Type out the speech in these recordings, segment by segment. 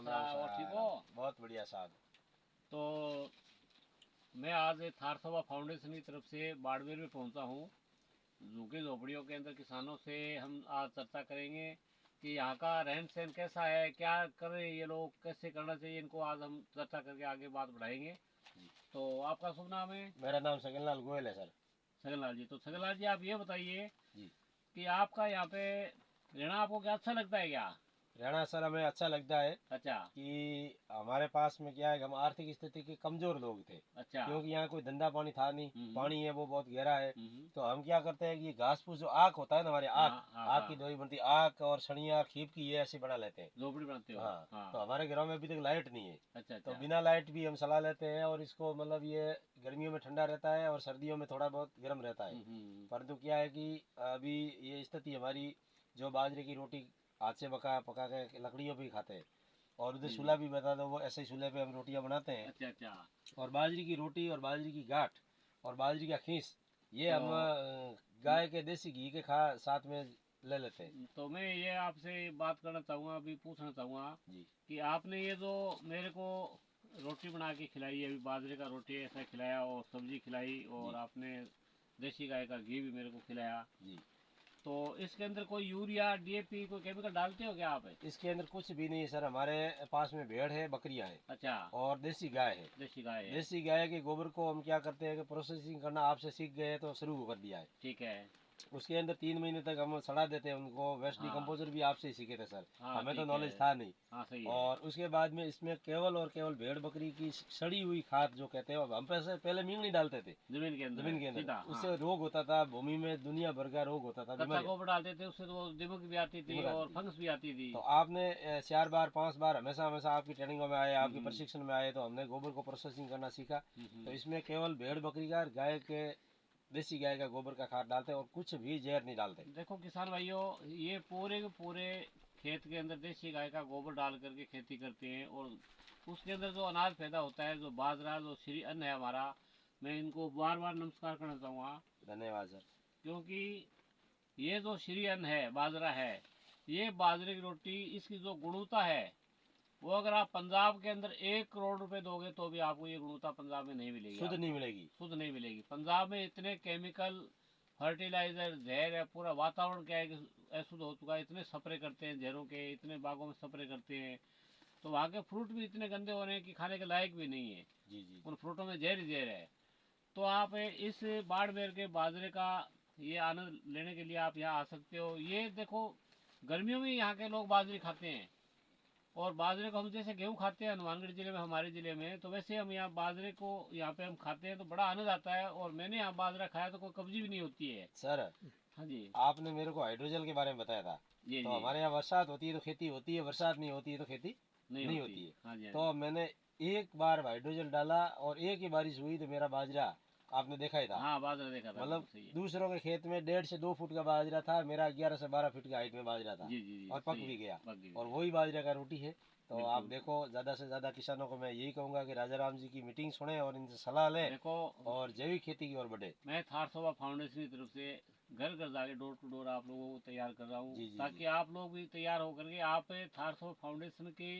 राम राम और सर। ठीक हो? बहुत बढ़िया साहब। तो मैं आज थार सभा फाउंडेशन की तरफ से बाड़मेर में पहुंचा हूं। झुग्गी झोपड़ियों के अंदर किसानों से हम आज चर्चा करेंगे कि यहाँ का रहन सहन कैसा है, क्या कर रहे हैं ये लोग, कैसे करना चाहिए इनको। आज हम चर्चा करके आगे बात बढ़ाएंगे। तो आपका शुभ नाम है? मेरा नाम सगनलाल गोयल है सर। छगनलाल जी। तो छगनलाल जी, आप ये बताइए जी। कि आपका यहाँ पे रहना आपको क्या अच्छा लगता है क्या? रहना सर हमें अच्छा लगता है अच्छा कि हमारे पास में क्या है कि हम आर्थिक स्थिति के कमजोर लोग थे, अच्छा। क्योंकि यहाँ कोई धंधा पानी था नहीं। हम्म पानी है वो बहुत गहरा है। हम्म। तो हम क्या करते हैं कि ये घास फूस जो आक होता है ना, हमारे आक हाँ हाँ आक हाँ। की दवाई बनती है, आक और सड़िया खीप की, ये ऐसे बना लेते हैं। झोपड़ी बनाते हो? हाँ। हाँ। तो हमारे घरों में अभी तक लाइट नहीं है। अच्छा तो अच्छा। बिना लाइट भी हम सला लेते हैं, और इसको मतलब ये गर्मियों में ठंडा रहता है और सर्दियों में थोड़ा बहुत गर्म रहता है। परंतु क्या है कि अभी ये स्थिति हमारी, जो बाजरे की रोटी हाथ से पका पका के लकड़ियों पे ही खाते हैं, और उधर चूल्हा भी बता दो, वो ऐसे ही चूल्हे पे हम रोटियां बनाते हैं। अच्छा अच्छा। और बाजरे की रोटी और बाजरे की गांठ और बाजरे का खीस, ये तो हम गाय के देसी घी के खा साथ में ले लेते हैं। तो मैं ये आपसे बात करना चाहूँगा, अभी पूछना चाहूँगा जी कि आपने ये जो मेरे को रोटी बना के खिलाई है, अभी बाजरे का रोटी ऐसा खिलाया और सब्जी खिलाई, और जी आपने देसी गाय का घी भी मेरे को खिलाया, जी। तो इसके अंदर कोई यूरिया डीएपी कोई केमिकल डालते हो क्या आप? इसके अंदर कुछ भी नहीं है सर। हमारे पास में भेड़ है, बकरियां हैं अच्छा। और देसी गाय है। देसी गाय है। देसी गाय के गोबर को हम क्या करते हैं कि प्रोसेसिंग करना आपसे सीख गए तो शुरू कर दिया है। ठीक है। उसके अंदर 3 महीने तक हम सड़ा देते हैं उनको। वेस्ट हाँ डिकम्पोजर भी आपसे ही सीखे थे सर, हाँ। हमें तो ठीक है। नॉलेज था नहीं। हाँ सही है। और उसके बाद में इसमें केवल और केवल भेड़ बकरी की सड़ी हुई खाद जो कहते हैं, हम पैसे पहले मींग नहीं डालते थे जमीन के अंदर जमीन के अंदर। सीधा। हाँ। उससे रोग होता था भूमि में, दुनिया भर का रोग होता था, कच्चा बीमारियां। गोबर डालते थे, उससे तो दीमक भी आती थी दिमाग आती और थी। फंगस भी आती थी। तो आपने 4 बार 5 बार हमेशा हमेशा आपकी ट्रेनिंगों में आए, आपकी हम्म। प्रशिक्षण में आए, तो हमने गोबर को प्रोसेसिंग करना सीखा। तो हम्म। इसमें केवल भेड़ बकरी का और गाय के, देसी गाय का गोबर का खाद डालते हैं, और कुछ भी जहर नहीं डालते। देखो किसान भाइयों, ये पूरे के पूरे खेत के अंदर देसी गाय का गोबर डाल करके खेती करते हैं, और उसके अंदर जो अनाज पैदा होता है, जो बाजरा, जो श्री अन्न है हमारा, मैं इनको बार बार नमस्कार करना चाहूँगा। धन्यवाद सर। क्योंकि ये जो श्री अन्न है, बाजरा है, ये बाजरे की रोटी, इसकी जो गुणवत्ता है, वो अगर आप पंजाब के अंदर 1 करोड़ रुपए दोगे तो भी आपको ये गुणवत्ता पंजाब में नहीं मिलेगी। शुद्ध नहीं आपको मिलेगी। शुद्ध नहीं मिलेगी। पंजाब में इतने केमिकल, फर्टिलाइजर, जहर है, पूरा वातावरण क्या है कि अशुद्ध हो चुका है। इतने स्प्रे करते हैं जहरों के, इतने बागों में स्प्रे करते हैं, तो वहाँ के फ्रूट भी इतने गंदे हो रहे हैं कि खाने के लायक भी नहीं है। जी जी। उन फ्रूटों में जहर ही जहर है। तो आप इस बाड़मेर के बाजरे का ये आनंद लेने के लिए आप यहाँ आ सकते हो। ये देखो, गर्मियों में यहाँ के लोग बाजरे खाते हैं, और बाजरे को हम जैसे गेहूं खाते हैं हनुमानगढ़ जिले में, हमारे जिले में, तो वैसे हम यहाँ बाजरे को यहाँ पे हम खाते हैं, तो बड़ा आनंद आता है। और मैंने यहाँ बाजरा खाया तो कोई कब्जी भी नहीं होती है। सर, हाँ जी। आपने मेरे को हाइड्रोजल के बारे में बताया था। जी तो जी। हमारे यहाँ बरसात होती है तो खेती होती है, बरसात नहीं होती है तो खेती नहीं नहीं होती। होती है। हाँ जी हाँ तो जी। मैंने एक बार हाइड्रोजल डाला और एक ही बारिश हुई तो मेरा बाजरा आपने देखा ही था। हाँ बाजरा देखा था, बिल्कुल मतलब सही है। दूसरों के खेत में 1.5 से 2 फुट का बाजरा था, मेरा 11 से 12 फीट की हाइट में बाजरा था, जी जी जी, और पक सही है। भी गया। पक भी और गया। वही बाजरे का रोटी है। तो आप बिल्कुल। देखो, ज़्यादा से ज़्यादा किसानों को मैं यही कहूँगा कि राजा राम जी की मीटिंग सुने और इनसे सलाह लें, देखो, और जैविक खेती की ओर बढ़े। मैं थार सभा फाउंडेशन की तरफ से घर घर जाके डोर टू डोर आप लोगों को तैयार कर रहा हूँ, जी जी ताकि जी। आप लोग भी तैयार होकर के आप थार सभा फाउंडेशन की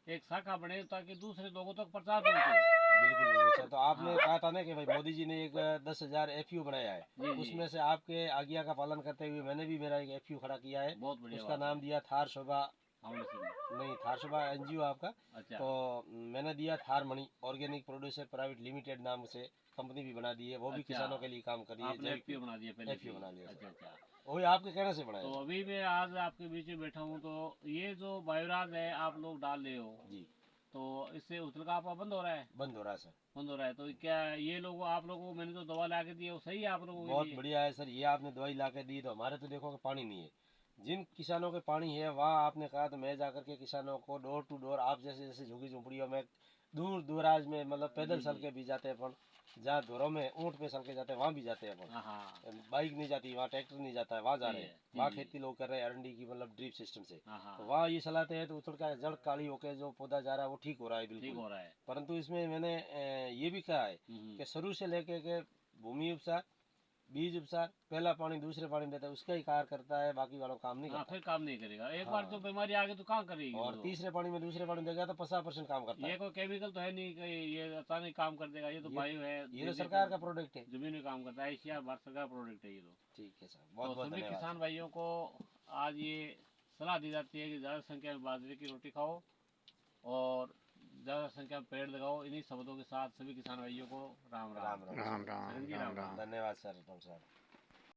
एक शाखा बने, ताकि दूसरे लोगों तक प्रचार पहुँचे। बिल्कुल बिल्कुल सर। तो आपने हाँ। कहा था ना कि भाई मोदी जी ने एक 10,000 एफयू बनाया है, जी जी। उसमें से आपके आज्ञा का पालन करते हुए मैंने भी मेरा एक एफयू खड़ा किया है। बहुत बढ़िया उसका बात नाम है। दिया थार शोभा। फाउंडेशन। नहीं, थार शोभा एनजीओ आपका। अच्छा। तो मैंने दिया थार मणि ऑर्गेनिक प्रोड्यूसर प्राइवेट लिमिटेड नाम से कंपनी भी बना दी है, वो भी अच्छा, किसानों के लिए काम कर रही है। आपने एफपीओ बना दिया पहले से एफयू ही? बना लिया अच्छा सर। अच्छा। वही आपके कहने से बनाया तो सर। अभी मैं आज आपके बीच में बैठा हूँ, तो ये जो बायोराज है आप लोग डाल रहे हो, जी। तो इससे उथल आपका बंद हो रहा है? बंद हो रहा है सर। बंद हो रहा है। तो क्या ये लोग, आप लोगों को मैंने जो दवा ला के दी है, वो सही है आप लोगों के बहुत लिए? बढ़िया है सर। ये आपने दवाई ला के दी, तो हमारे तो देखो कि पानी नहीं है। जिन किसानों के पानी है वहाँ आपने कहा, तो मैं जाकर के किसानों को डोर टू डोर, आप जैसे जैसे झुग्गी झोंपड़ियों में दूर दराज में, मतलब पैदल जी चल जी। के भी जाते हैं अपन, जहाँ घरों में ऊँट पे चल के जाते हैं वहाँ भी जाते हैं हाँ हाँ। अपन। बाइक नहीं जाती वहाँ, ट्रैक्टर नहीं जाता है, वहाँ जा सही रहे है। हैं। जी वहाँ जी। खेती लोग कर रहे हैं अरंडी की, मतलब ड्रिप सिस्टम से। हाँ हाँ। तो वहाँ ये सलाहते हैं तो उथड़ का जड़ काली होकर जो पौधा जा रहा है वो ठीक हो रहा है ठीक बिल्कुल। हो रहा है। परंतु इसमें मैंने ये भी कहा है हम्म। कि शुरू से लेके के भूमि उपचार, बीज उपचार, पहला पानी दूसरे पानी देता है, उसका ही कार्य करता है, बाकी वालों काम नहीं हाँ करता। फिर काम नहीं करेगा, एक हाँ। बार तो बीमारी आ गई तो कहाँ करेगी वो और तो। तीसरे पानी में दूसरे पानी देगा तो 50% काम करता ये है। कोई केमिकल तो है नहीं कि ये अचानक काम कर देगा, ये तो बायो है, ये तो जैसे सरकार का प्रोडक्ट है। जमीन में काम करता है, एशिया भारत सरकार प्रोडक्ट है ये तो। ठीक है सर, बहुत तो बहुत सभी धन्यवाद। किसान भाइयों को आज ये सलाह दी जाती है कि ज़्यादा संख्या में बाजरे की रोटी खाओ और ज़्यादा संख्या में पेड़ लगाओ। इन्हीं शब्दों के साथ सभी किसान भाइयों को राम राम। राम राम राम सर। राम धन्यवाद। राम राम। धन्यवाद सर, नमस्कार।